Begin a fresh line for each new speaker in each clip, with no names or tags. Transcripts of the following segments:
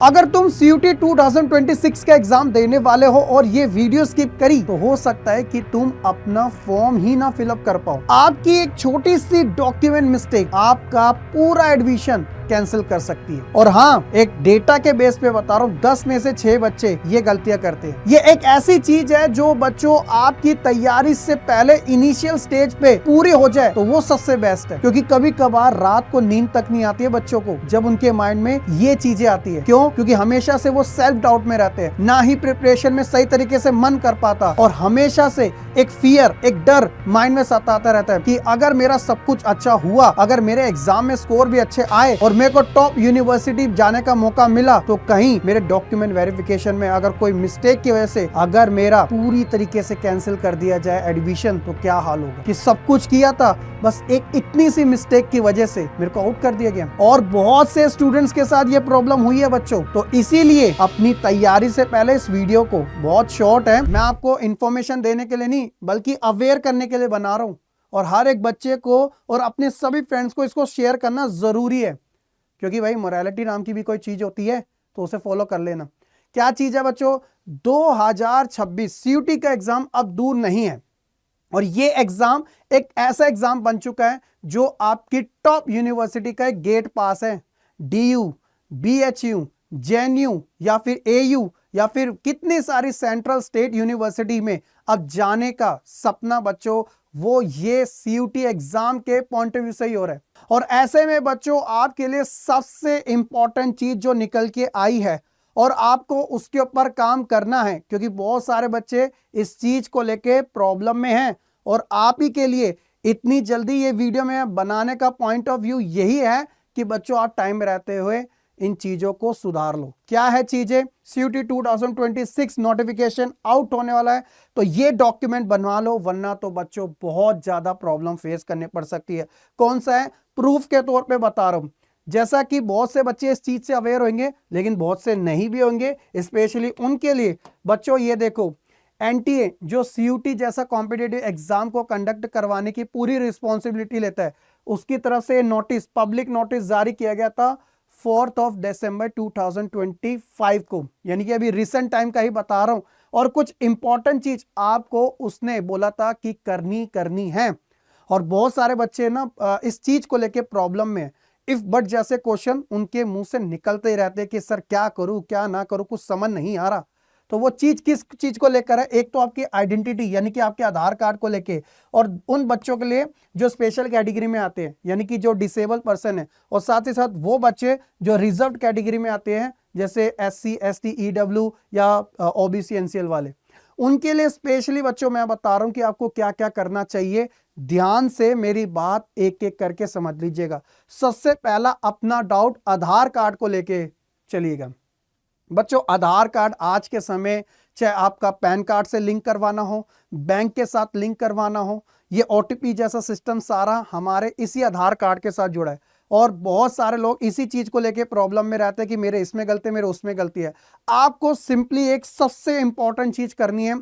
अगर तुम CUET 2026 का एग्जाम देने वाले हो और ये वीडियो स्किप करी तो हो सकता है कि तुम अपना फॉर्म ही ना फिलअप कर पाओ। आपकी एक छोटी सी डॉक्यूमेंट मिस्टेक आपका पूरा एडमिशन कैंसिल कर सकती है। और हाँ, एक डेटा के बेस पे बता रहा हूँ, 10 में से 6 बच्चे ये गलतियां करते हैं। ये एक ऐसी चीज है जो बच्चों आपकी तैयारी से पहले इनिशियल स्टेज पे पूरी हो जाए तो वो सबसे बेस्ट है, क्योंकि कभी कभार रात को नींद तक नहीं आती है बच्चों को जब उनके माइंड में ये चीजें आती है। क्यों? क्योंकि हमेशा से वो सेल्फ डाउट में रहते हैं, ना ही प्रिपरेशन में सही तरीके से मन कर पाता, और हमेशा से एक फियर, एक डर माइंड में सताता रहता है कि अगर मेरा सब कुछ अच्छा हुआ, अगर मेरे एग्जाम में स्कोर भी अच्छे आए और मेरे को टॉप यूनिवर्सिटी जाने का मौका मिला, तो कहीं मेरे डॉक्यूमेंट वेरिफिकेशन में अगर कोई मिस्टेक की वजह से अगर मेरा पूरी तरीके से कैंसिल कर दिया जाए एडमिशन, तो क्या हाल होगा कि सब कुछ किया था, बस एक इतनी सी मिस्टेक की वजह से मेरे को आउट कर दिया गया। और बहुत से स्टूडेंट्स के साथ ये प्रॉब्लम हुई है बच्चों। तो इसीलिए अपनी तैयारी से पहले इस वीडियो को, बहुत शॉर्ट है, मैं आपको इंफॉर्मेशन देने के लिए नहीं बल्कि अवेयर करने के लिए बना रहा हूँ, और हर एक बच्चे को और अपने सभी फ्रेंड्स को इसको शेयर करना जरूरी है, क्योंकि भाई मोरालिटी नाम की भी कोई चीज होती है तो उसे फॉलो कर लेना। क्या चीज है बच्चों? 2026 CUET का एग्जाम अब दूर नहीं है, और ये एग्जाम एक ऐसा एग्जाम बन चुका है जो आपकी टॉप यूनिवर्सिटी का एक गेट पास है। DU, BHU, JNU या फिर AU या फिर कितनी सारी सेंट्रल स्टेट यूनिवर्सिटी में अब जाने का सपना बच्चों, वो ये CUET एग्जाम के पॉइंट ऑफ व्यू से ही हो रहा है। और ऐसे में बच्चों आपके लिए सबसे इंपॉर्टेंट चीज जो निकल के आई है, और आपको उसके ऊपर काम करना है, क्योंकि बहुत सारे बच्चे इस चीज को लेके प्रॉब्लम में हैं, और आप ही के लिए इतनी जल्दी ये वीडियो में बनाने का पॉइंट ऑफ व्यू यही है कि बच्चों आप टाइम रहते हुए इन चीजों को सुधार लो। क्या है चीजें? CUET 2026 नोटिफिकेशन आउट होने वाला है, तो ये डॉक्यूमेंट बनवा लो, वरना तो बच्चों बहुत ज्यादा प्रॉब्लम फेस करने पड़ सकती है। कौन सा है? प्रूफ के तौर पे बता रहा हूं। जैसा कि बहुत से बच्चे इस चीज से अवेयर होंगे, लेकिन बहुत से नहीं भी होंगे, स्पेशली उनके लिए बच्चों ये देखो, NTA जो CUET जैसा कॉम्पिटिटिव एग्जाम को कंडक्ट करवाने की पूरी रिस्पॉन्सिबिलिटी लेता है, उसकी तरफ से नोटिस, पब्लिक नोटिस जारी किया गया था 4 दिसंबर 2025 को, यानी कि अभी रिसेंट टाइम का ही बता रहा हूं। और कुछ इंपॉर्टेंट चीज आपको उसने बोला था कि करनी है, और बहुत सारे बच्चे ना इस चीज को लेके प्रॉब्लम में, इफ बट जैसे क्वेश्चन उनके मुंह से निकलते ही रहते हैं कि सर क्या करूं क्या ना करूं, कुछ समझ नहीं आ रहा। तो वो चीज किस चीज को लेकर है? एक तो आपकी आइडेंटिटी, यानी कि आपके आधार कार्ड को लेके, और उन बच्चों के लिए जो स्पेशल कैटेगरी में आते हैं, यानी कि जो डिसेबल पर्सन है, और साथ ही साथ वो बच्चे जो रिजर्व कैटेगरी में आते हैं, जैसे SC ST EW या OBC NCL वाले, उनके लिए स्पेशली बच्चों मैं बता रहा हूं कि आपको क्या क्या करना चाहिए। ध्यान से मेरी बात एक एक करके समझ लीजिएगा। सबसे पहला अपना डाउट आधार कार्ड को लेके चलिएगा बच्चों। आधार कार्ड आज के समय, चाहे आपका पैन कार्ड से लिंक करवाना हो, बैंक के साथ लिंक करवाना हो, ये OTP जैसा सिस्टम सारा हमारे इसी आधार कार्ड के साथ जुड़ा है। और बहुत सारे लोग इसी चीज को लेके प्रॉब्लम में रहते हैं कि मेरे इसमें गलती है, मेरे उसमें गलती है। आपको सिंपली एक सबसे इंपॉर्टेंट चीज करनी है।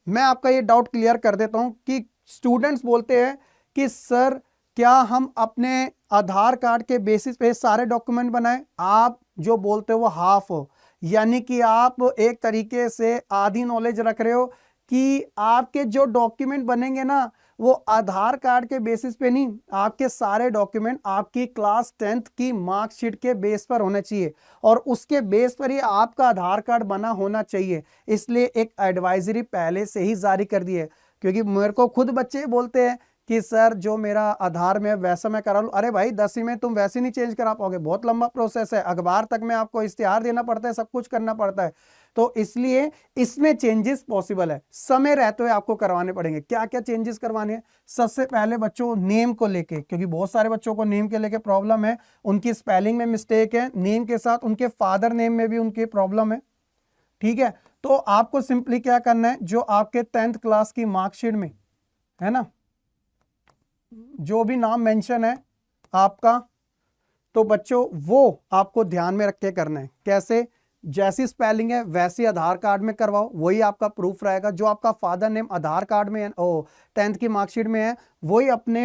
मैं आपका ये डाउट क्लियर कर देता हूं कि स्टूडेंट्स बोलते हैं कि सर क्या हम अपने आधार कार्ड के बेसिस पे सारे डॉक्यूमेंट बनाएं? आप जो बोलते हो वो हाफ हो, यानी कि आप एक तरीके से आधी नॉलेज रख रहे हो कि आपके जो डॉक्यूमेंट बनेंगे ना, वो आधार कार्ड के बेसिस पे नहीं, आपके सारे डॉक्यूमेंट आपकी क्लास 10th की मार्कशीट के बेस पर होने चाहिए, और उसके बेस पर ही आपका आधार कार्ड बना होना चाहिए। इसलिए एक एडवाइजरी पहले से ही जारी कर दी है, क्योंकि मेरे को खुद बच्चे बोलते हैं कि सर जो मेरा आधार में वैसा मैं करा लूं। अरे भाई 10वीं में तुम वैसे नहीं चेंज करा पाओगे, बहुत लंबा प्रोसेस है, अखबार तक में आपको इश्तिहार देना पड़ता है, सब कुछ करना पड़ता है। तो इसलिए इसमें चेंजेस पॉसिबल है, समय रहते हुए आपको करवाने पड़ेंगे। क्या क्या चेंजेस करवाने हैं? सबसे पहले बच्चों नेम को लेके, क्योंकि बहुत सारे बच्चों को नेम के लेके प्रॉब्लम है, उनकी स्पेलिंग में मिस्टेक है, नेम के साथ उनके फादर नेम में भी उनकी प्रॉब्लम है। ठीक है, तो आपको सिंपली क्या करना है, जो आपके 10th क्लास की मार्कशीट में है ना, जो भी नाम मेंशन है आपका, तो बच्चों वो आपको ध्यान में रख के करना है। कैसे? जैसी स्पेलिंग है वैसी आधार कार्ड में करवाओ, वही आपका प्रूफ रहेगा। जो आपका फादर नेम आधार कार्ड में है, 10th की मार्कशीट में है, वही अपने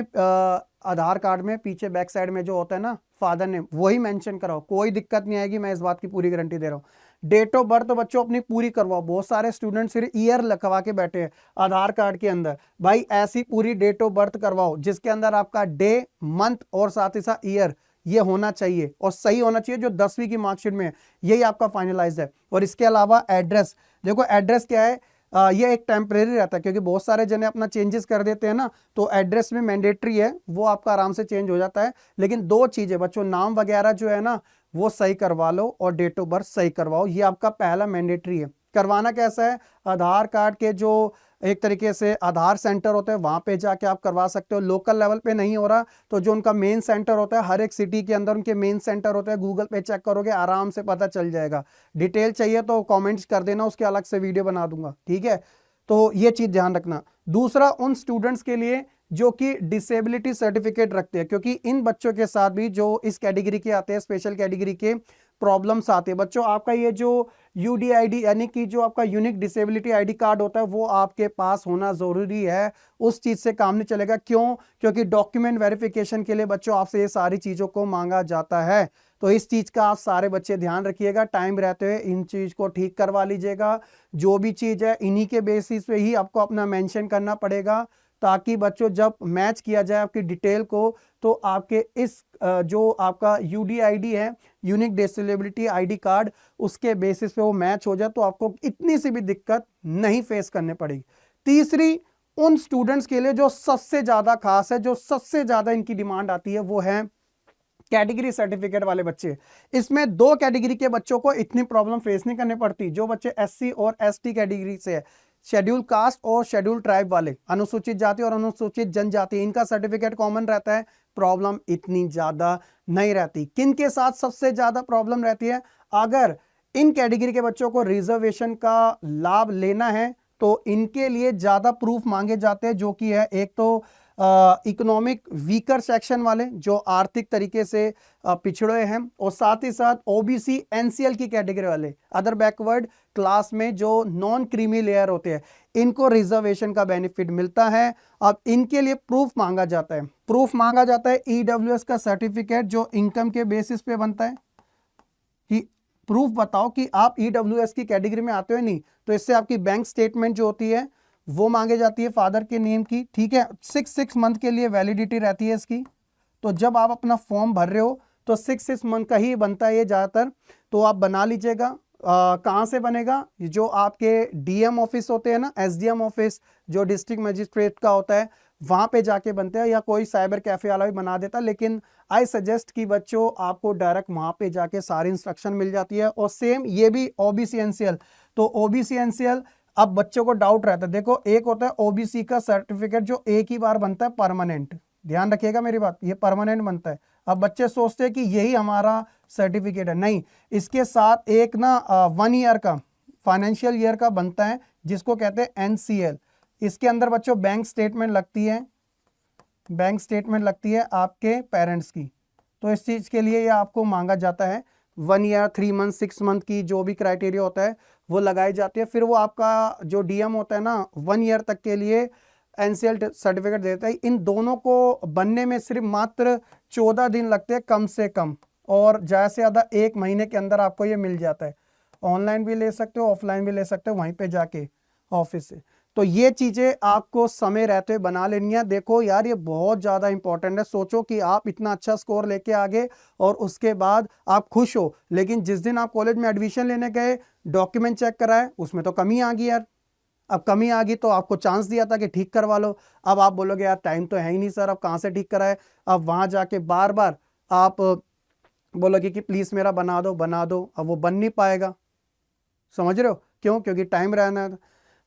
आधार कार्ड में पीछे बैक साइड में जो होता है ना फादर नेम, वही मेंशन कराओ, कोई दिक्कत नहीं आएगी, मैं इस बात की पूरी गारंटी दे रहा हूँ। डेट ऑफ बर्थ तो बच्चों अपनी पूरी करवाओ। बहुत सारे स्टूडेंट सिर्फ ईयर लिखवा के बैठे हैं आधार कार्ड के अंदर, भाई ऐसी पूरी डेट ऑफ बर्थ करवाओ जिसके अंदर आपका डे, मंथ और साथ ही साथ ईयर ये होना चाहिए और सही होना चाहिए, जो 10वीं की मार्कशीट में है यही आपका फाइनलाइज है। और इसके अलावा एड्रेस, देखो एड्रेस क्या है, ये एक टेम्परेरी रहता है, क्योंकि बहुत सारे जने अपना चेंजेस कर देते हैं ना, तो एड्रेस में मैंडेटरी है, वो आपका आराम से चेंज हो जाता है। लेकिन दो चीजें बच्चों, नाम वगैरह जो है ना वो सही करवा लो और डेट ऑफ बर्थ सही करवाओ, ये आपका पहला मैंडेटरी है। करवाना कैसा है, आधार कार्ड के जो एक तरीके से आधार सेंटर होते हैं वहां पे जाके आप करवा सकते हो। लोकल लेवल पे नहीं हो रहा तो जो उनका मेन सेंटर होता है, हर एक सिटी के अंदर उनके मेन सेंटर होते हैं, गूगल पे चेक करोगे आराम से पता चल जाएगा। डिटेल चाहिए तो कमेंट्स कर देना, उसके अलग से वीडियो बना दूंगा, ठीक है। तो ये चीज ध्यान रखना। दूसरा, उन स्टूडेंट्स के लिए जो कि डिसेबिलिटी सर्टिफिकेट रखते हैं, क्योंकि इन बच्चों के साथ भी जो इस कैटेगरी के आते हैं, स्पेशल कैटेगरी के प्रॉब्लम्स आते हैं बच्चों, आपका ये जो यूडीआईडी यानी कि जो आपका यूनिक डिसेबिलिटी आईडी कार्ड होता है वो आपके पास होना जरूरी है। उस चीज से काम नहीं चलेगा। क्यों? क्योंकि डॉक्यूमेंट वेरिफिकेशन के लिए बच्चों आपसे ये सारी चीजों को मांगा जाता है। तो इस चीज का आप सारे बच्चे ध्यान रखिएगा, टाइम रहते हुए इन चीज को ठीक करवा लीजिएगा। जो भी चीज है इन्हीं के बेसिस पे ही आपको अपना मेंशन करना पड़ेगा, ताकि बच्चों जब मैच किया जाए आपकी डिटेल को तो आपके इस जो आपका यूडीआईडी है, यूनिक डिसेबिलिटी आईडी कार्ड, उसके बेसिस पे वो मैच हो जाए तो आपको इतनी सी भी दिक्कत नहीं फेस करने पड़ेगी। तीसरी, उन स्टूडेंट्स के लिए जो सबसे ज्यादा खास है, जो सबसे ज्यादा इनकी डिमांड आती है, वो है कैटेगरी सर्टिफिकेट वाले बच्चे। इसमें दो कैटेगरी के बच्चों को इतनी प्रॉब्लम फेस नहीं करनी पड़ती। जो बच्चे एससी और एसटी कैटेगरी से है, शेड्यूल कास्ट और शेड्यूल ट्राइब वाले, अनुसूचित जाति और अनुसूचित जनजाति, इनका सर्टिफिकेट कॉमन रहता है, प्रॉब्लम इतनी ज्यादा नहीं रहती। किन के साथ सबसे ज्यादा प्रॉब्लम रहती है? अगर इन कैटेगरी के बच्चों को रिजर्वेशन का लाभ लेना है तो इनके लिए ज्यादा प्रूफ मांगे जाते हैं, जो कि है एक तो इकोनॉमिक वीकर सेक्शन वाले जो आर्थिक तरीके से पिछड़े हैं, और साथ ही साथ ओबीसी एनसीएल की कैटेगरी वाले, अदर बैकवर्ड क्लास में जो नॉन क्रीमी लेयर होते हैं, इनको रिजर्वेशन का बेनिफिट मिलता है। अब इनके लिए प्रूफ मांगा जाता है, प्रूफ मांगा जाता है ईडब्ल्यूएस का सर्टिफिकेट जो इनकम के बेसिस पे बनता है, कि प्रूफ बताओ कि आप ईडब्ल्यूएस की कैटेगरी में आते हो नहीं। तो इससे आपकी बैंक स्टेटमेंट जो होती है वो मांगे जाती है फादर के नेम की, ठीक है। 6 मंथ के लिए वैलिडिटी रहती है इसकी। तो जब आप अपना फॉर्म भर रहे हो तो 6 मंथ का ही बनता है ये ज़्यादातर, तो आप बना लीजिएगा। कहाँ से बनेगा? जो आपके डीएम ऑफिस होते हैं ना, एसडीएम ऑफिस जो डिस्ट्रिक्ट मजिस्ट्रेट का होता है, वहाँ पे जाके बनते हैं, या कोई साइबर कैफे वाला भी बना देता है। लेकिन आई सजेस्ट कि बच्चों आपको डायरेक्ट वहाँ पे जाके सारी इंस्ट्रक्शन मिल जाती है। और सेम ये भी ओबीसी एनसीएल, तो ओबीसी एनसीएल, अब बच्चों को डाउट रहता है, देखो एक होता है ओबीसी का सर्टिफिकेट जो एक ही बार बनता है परमानेंट, ध्यान रखिएगा मेरी बात, ये परमानेंट बनता है। अब बच्चे सोचते हैं कि यही हमारा सर्टिफिकेट है, नहीं, इसके साथ एक ना 1 ईयर का फाइनेंशियल ईयर का बनता है जिसको कहते हैं एनसीएल। इसके अंदर बच्चों बैंक स्टेटमेंट लगती है, बैंक स्टेटमेंट लगती है आपके पेरेंट्स की। तो इस चीज के लिए ये आपको मांगा जाता है 1 ईयर, 3 मंथ, 6 मंथ की जो भी क्राइटेरिया होता है वो लगाई जाती है। फिर वो आपका जो डीएम होता है ना 1 ईयर तक के लिए एनसीएल सर्टिफिकेट देता है। इन दोनों को बनने में सिर्फ मात्र 14 दिन लगते हैं कम से कम, और ज़्यादा से ज़्यादा 1 महीने के अंदर आपको ये मिल जाता है। ऑनलाइन भी ले सकते हो, ऑफलाइन भी ले सकते हो, वहीं पे जाके ऑफिस से। तो ये चीज़ें आपको समय रहते हुए बना लेनी है। देखो यार ये बहुत ज़्यादा इंपॉर्टेंट है। सोचो कि आप इतना अच्छा स्कोर लेके आ गए और उसके बाद आप खुश हो, लेकिन जिस दिन आप कॉलेज में एडमिशन लेने गए, डॉक्यूमेंट चेक कराए, उसमें तो कमी आ गई यार। अब कमी आ गई तो आपको चांस दिया था कि ठीक करवा लो, अब आप बोलोगे यार टाइम तो है ही नहीं सर, अब कहाँ से ठीक कराए। अब वहाँ जाके बार बार आप बोलोगे कि प्लीज़ मेरा बना दो बना दो, अब वो बन नहीं पाएगा। समझ रहे हो क्यों? क्योंकि टाइम रहना है।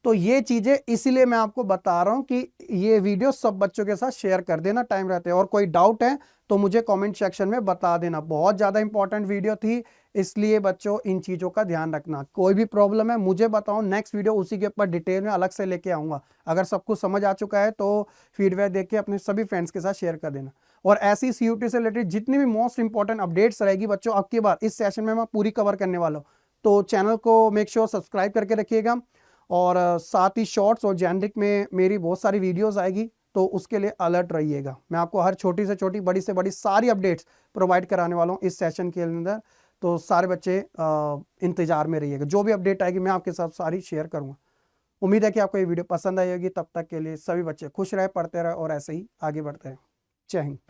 तो ये चीज़ें इसीलिए मैं आपको बता रहा हूँ कि ये वीडियो सब बच्चों के साथ शेयर कर देना टाइम रहते हैं। और कोई डाउट है तो मुझे कमेंट सेक्शन में बता देना। बहुत ज़्यादा इंपॉर्टेंट वीडियो थी, इसलिए बच्चों इन चीज़ों का ध्यान रखना। कोई भी प्रॉब्लम है मुझे बताओ, नेक्स्ट वीडियो उसी के ऊपर डिटेल में अलग से लेके आऊँगा। अगर सब कुछ समझ आ चुका है तो फीडबैक देख के अपने सभी फ्रेंड्स के साथ शेयर कर देना। और ऐसी सीयूटी से रिलेटेड जितनी भी मोस्ट इंपॉर्टेंट अपडेट्स रहेगी बच्चों, अब की बार इस सेशन में मैं पूरी कवर करने वाला हूँ। तो चैनल को मेक श्योर सब्सक्राइब करके रखिएगा। और साथ ही शॉर्ट्स और जेनरिक में मेरी बहुत सारी वीडियोस आएगी, तो उसके लिए अलर्ट रहिएगा। मैं आपको हर छोटी से छोटी, बड़ी से बड़ी सारी अपडेट्स प्रोवाइड कराने वाला हूँ इस सेशन के अंदर। तो सारे बच्चे इंतजार में रहिएगा, जो भी अपडेट आएगी मैं आपके साथ सारी शेयर करूँगा। उम्मीद है कि आपको ये वीडियो पसंद आई होगी। तब तक के लिए सभी बच्चे खुश रहे, पढ़ते रहे और ऐसे ही आगे बढ़ते रहें। जय हिंद।